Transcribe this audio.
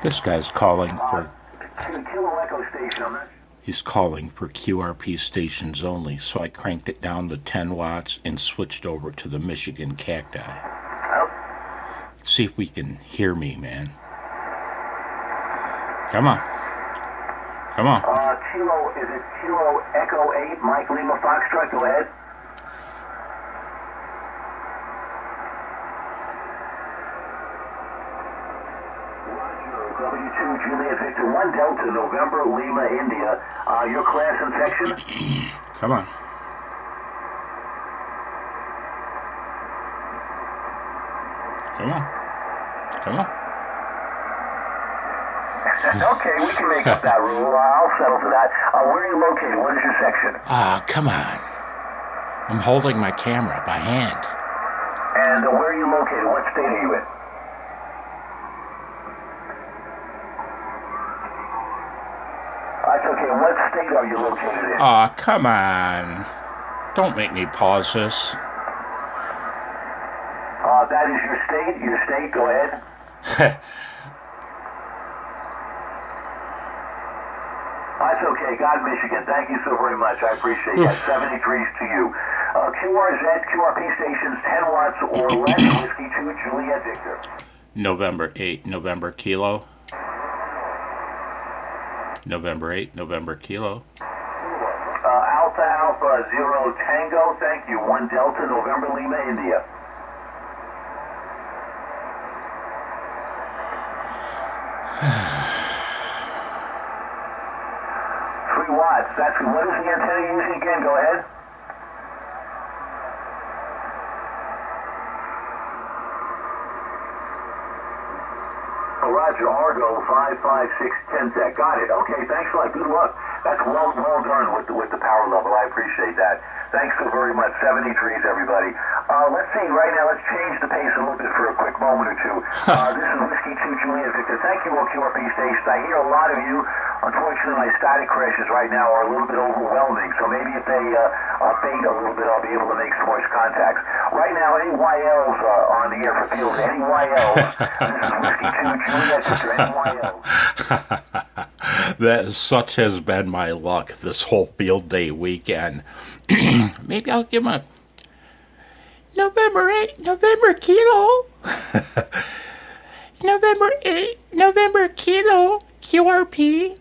This guy's calling for Kilo Echo Station, I'm not... he's calling for QRP stations only, so I cranked it down to 10 watts and switched over to the Michigan Cacti. Oh, See if we can hear me, man. Come on. Come on. is it Kilo Echo 8, Mike Lima Foxtrot, go ahead. Roger, W2 Juliet Victor 1 Delta November Lima India. Your class and section? Come on. Come on. Come on. Okay, we can make up that rule. I'll settle for that. Where are you located? What is your section? Come on. I'm holding my camera by hand. And where are you located? What state are you in? That's okay. What state are you located in? Come on. Don't make me pause this. That is your state. Your state, go ahead. That's okay. God, Michigan. Thank you so very much. I appreciate that. 73s to you. QRP stations, 10 watts or less. Whiskey 2, Juliet Victor. November 8, November Kilo. November 8, November Kilo. Alpha 0 Tango. Thank you. 1 Delta, November Lima, India. Watts. That's good. What is the antenna you're using again? Go ahead. Roger, Argo 55610 Tech. Got it. Okay, thanks a lot. Good luck. That's well done with the power level. I appreciate that. Thanks so very much. 73s, everybody. Let's see. Right now, let's change the pace a little bit for a quick moment or two. This is Whiskey 2 Juliet Victor. Thank you, QRP stations. I hear a lot of you. Unfortunately, my static crashes right now are a little bit overwhelming, so maybe if they abate a little bit, I'll be able to make some more contacts. Right now, any YLs on the air for fields. Any YLs. This is Whiskey 2 Juliet Victor. Any YLs. That such has been my luck this whole field day weekend. Maybe I'll give him a November 8, November Kilo. November 8, November Kilo, QRP.